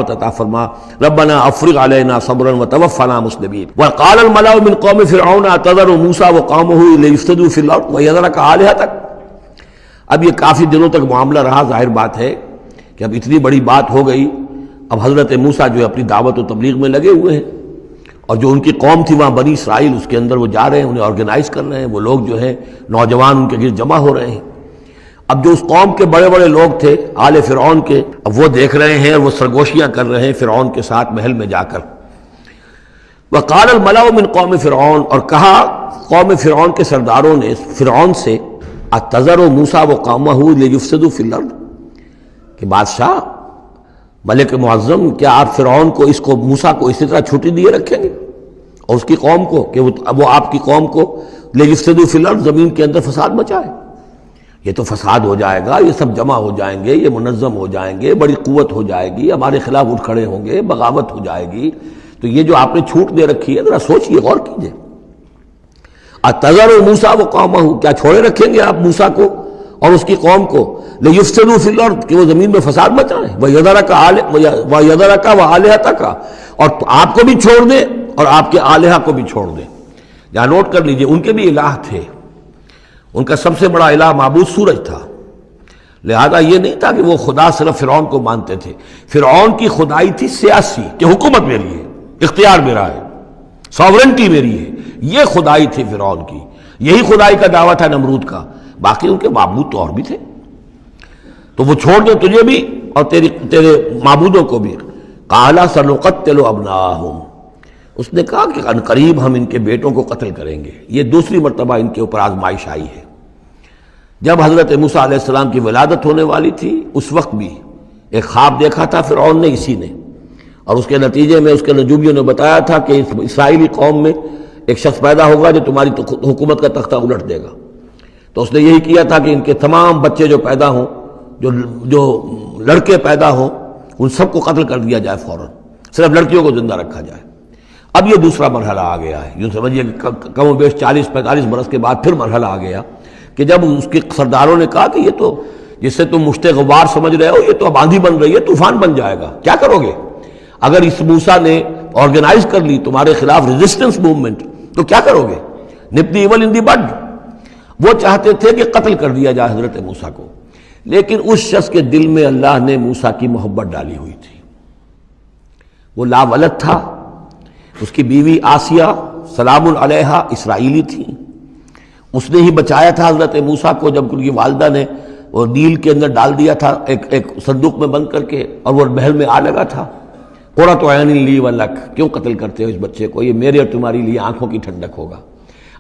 عطا فرما ربنا افرغ علینا صبرا وتوفنا مسلمین وقال الملأ من قوم فرعون اتذر موسى وقومه ليفسدوا في الارض ويذرك آلهتك۔ اب یہ کافی دنوں تک معاملہ رہا، ظاہر بات ہے کہ اب اتنی بڑی بات ہو گئی، اب حضرت موسیٰ جو ہے اپنی دعوت و تبلیغ میں لگے ہوئے ہیں، اور جو ان کی قوم تھی وہاں بنی اسرائیل، اس کے اندر وہ جا رہے ہیں، انہیں آرگنائز کر رہے ہیں، وہ لوگ جو ہیں نوجوان ان کے گرد جمع ہو رہے ہیں۔ اب جو اس قوم کے بڑے بڑے لوگ تھے آل فرعون کے، اب وہ دیکھ رہے ہیں اور وہ سرگوشیاں کر رہے ہیں فرعون کے ساتھ محل میں جا کر۔ وقال الملأ من قوم فرعون، اور کہا قوم فرعون کے سرداروں نے فرعون سے، اتذر موسیٰ وقومہ لیفسدوا فی الارض، کہ بادشاہ ملک معظم کیا آپ فرعون کو موسیٰ کو اسی طرح چھٹی دیے رکھیں گے اور اس کی قوم کو کہ وہ آپ کی قوم کو لیفسدوا فی الارض، زمین کے اندر فساد مچائے؟ یہ تو فساد ہو جائے گا، یہ سب جمع ہو جائیں گے، یہ منظم ہو جائیں گے، بڑی قوت ہو جائے گی، ہمارے خلاف اٹھ کھڑے ہوں گے، بغاوت ہو جائے گی، تو یہ جو آپ نے چھوٹ دے رکھی ہے ذرا سوچئے، غور کیجئے۔ اتذر موسیٰ وقومہ، کیا چھوڑے رکھیں گے آپ موسیٰ کو اور اس کی قوم کو لیفسدوا فی الارض، کہ وہ زمین میں فساد مچائیں، وَيَذَرَكَ وَآلِهَتَكَ، اور آپ کو بھی چھوڑ دیں اور آپ کے آلہہ کو بھی چھوڑ دیں۔ یہاں نوٹ کر لیجئے، ان کے بھی الہ تھے، ان کا سب سے بڑا الہ معبود سورج تھا، لہذا یہ نہیں تھا کہ وہ خدا صرف فرعون کو مانتے تھے۔ فرعون کی خدائی تھی سیاسی، کہ حکومت میری ہے، اختیار میرا ہے، ساورنٹی میری ہے، یہ خدائی تھی فرعون کی، یہی خدائی کا دعویٰ تھا نمرود کا، باقی ان کے معبود تو اور بھی تھے، تو وہ چھوڑ دیں تجھے بھی اور تیرے معبودوں کو بھی۔ قال سنقتل ابناءہم، اس نے کہا کہ عنقریب ہم ان کے بیٹوں کو قتل کریں گے۔ یہ دوسری مرتبہ ان کے اوپر آزمائش آئی ہے۔ جب حضرت موسیٰ علیہ السلام کی ولادت ہونے والی تھی، اس وقت بھی ایک خواب دیکھا تھا فرعون نے، اسی نے، اور اس کے نتیجے میں اس کے نجومیوں نے بتایا تھا کہ اس اسرائیلی قوم میں ایک شخص پیدا ہوگا جو تمہاری حکومت کا تختہ الٹ دے گا۔ تو اس نے یہی کیا تھا کہ ان کے تمام بچے جو پیدا ہوں، جو لڑکے پیدا ہوں، ان سب کو قتل کر دیا جائے فوراً، صرف لڑکیوں کو زندہ رکھا جائے۔ اب یہ دوسرا مرحلہ آ گیا ہے، یوں سمجھیے کہ کم و بیش 40-45 برس کے بعد پھر مرحلہ آ گیا کہ جب اس کے سرداروں نے کہا کہ یہ تو جس سے تم مشت غبار سمجھ رہے ہو، یہ تو اب آندھی بن رہی ہے، طوفان بن جائے گا، کیا کرو گے؟ اگر اس موسیٰ نے آرگنائز کر لی تمہارے خلاف ریزسٹنس موومنٹ، تو کیا کرو گے؟ نپ دی ایول ان دی بڈ۔ وہ چاہتے تھے کہ قتل کر دیا جائے حضرت موسیٰ کو، لیکن اس شخص کے دل میں اللہ نے موسیٰ کی محبت ڈالی ہوئی تھی، وہ لا ولد تھا، اس کی بیوی آسیہ سلام علیہا اسرائیلی تھی، اس نے ہی بچایا تھا حضرت موسیٰ کو جب ان کی والدہ نے وہ نیل کے اندر ڈال دیا تھا ایک صندوق میں بند کر کے، اور وہ محل میں آ لگا تھا۔ قرۃ عین لی ولک، کیوں قتل کرتے ہو اس بچے کو، یہ میرے اور تمہاری لیے آنکھوں کی ٹھنڈک ہوگا۔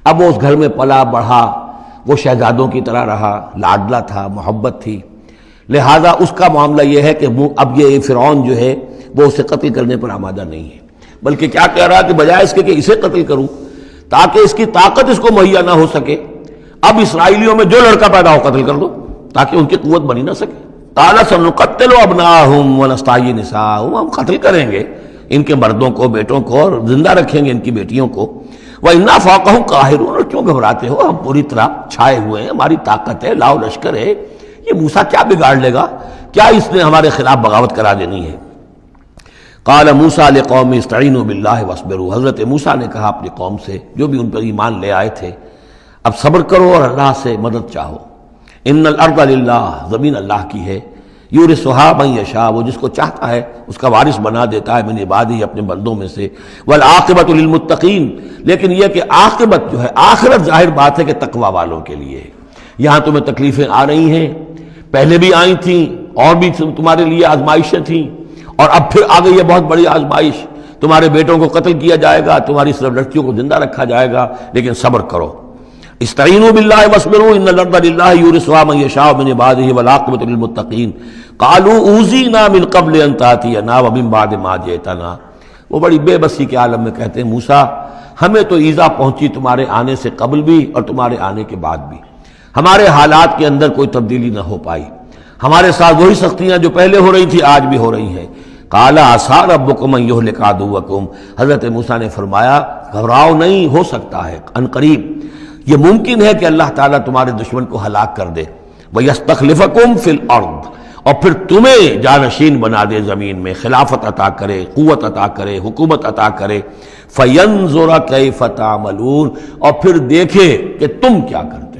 اب وہ اس گھر میں پلا بڑھا، وہ شہزادوں کی طرح رہا، لاڈلا تھا، محبت تھی، لہذا اس کا معاملہ یہ ہے کہ اب یہ فرعون جو ہے وہ اسے قتل کرنے پر آمادہ نہیں ہے، بلکہ کیا کہہ رہا کہ بجائے اس کے کہ اسے قتل کروں تاکہ اس کی طاقت اس کو مہیا نہ ہو سکے، اب اسرائیلیوں میں جو لڑکا پیدا ہو قتل کر دو تاکہ ان کی قوت بنی نہ سکے۔ قال سنقتل ابناءہم ونستحیی نساءہم، ہم قتل کریں گے ان کے مردوں کو، بیٹوں کو، اور زندہ رکھیں گے ان کی بیٹیوں کو۔ وَإِنَّا فَوْقَهُمْ قَاهِرُونَ، اور کیوں گھبراتے ہو، ہم پوری طرح چھائے ہوئے ہیں، ہماری طاقت ہے، لاؤ لشکر ہے، یہ موسیٰ کیا بگاڑ لے گا، کیا اس نے ہمارے خلاف بغاوت کرا دینی ہے۔ قال موسیٰ لقومہ استعینوا باللہ واصبروا، حضرت موسیٰ نے کہا اپنی قوم سے جو بھی ان پر ایمان لے آئے تھے، اب صبر کرو اور اللہ سے مدد چاہو۔ ان الارض للہ، زمین اللہ کی ہے، یورثھا من یشاء، وہ جس کو چاہتا ہے اس کا وارث بنا دیتا ہے، من عبادہ، اپنے بندوں میں سے، والعاقبۃ للمتقین، لیکن یہ کہ عاقبت جو ہے، آخرت ظاہر بات ہے کہ تقوی والوں کے لیے ہے۔ یہاں تمہیں تکلیفیں آ رہی ہیں، پہلے بھی آئی تھیں، اور بھی تمہارے لیے آزمائشیں تھیں، اور اب پھر آ گئی ہے بہت بڑی آزمائش، تمہارے بیٹوں کو قتل کیا جائے گا، تمہاری صرف لڑکیوں کو زندہ رکھا جائے گا، لیکن صبر کرو۔ استعینوا باللہ واصبروا ان الارض للہ یورثھا من یشاء من عبادہ والعاقبۃ للمتقین قالوا اوذینا من قبل ان تأتینا ومن بعد ما جئتنا، وہ بڑی بے بسی کے عالم میں کہتے ہیں موسیٰ ہمیں تو ایذا پہنچی تمہارے آنے سے قبل بھی اور تمہارے آنے کے بعد بھی، ہمارے حالات کے اندر کوئی تبدیلی نہ ہو پائی، ہمارے ساتھ وہی سختیاں جو پہلے ہو رہی تھی آج بھی ہو رہی ہیں۔ قال عسیٰ ربکم ان یہلک عدوکم، حضرت موسیٰ نے فرمایا گھبراؤ نہیں، ہو سکتا ہے عن قریب یہ ممکن ہے کہ اللہ تعالیٰ تمہارے دشمن کو ہلاک کر دے، وَيَسْتَخْلِفَكُمْ فِي الْأَرْضِ، اور پھر تمہیں جانشین بنا دے زمین میں، خلافت عطا کرے، قوت عطا کرے، حکومت عطا کرے، فَيَنْظُرَ كَيْفَ تَعْمَلُونَ، اور پھر دیکھے کہ تم کیا کرتے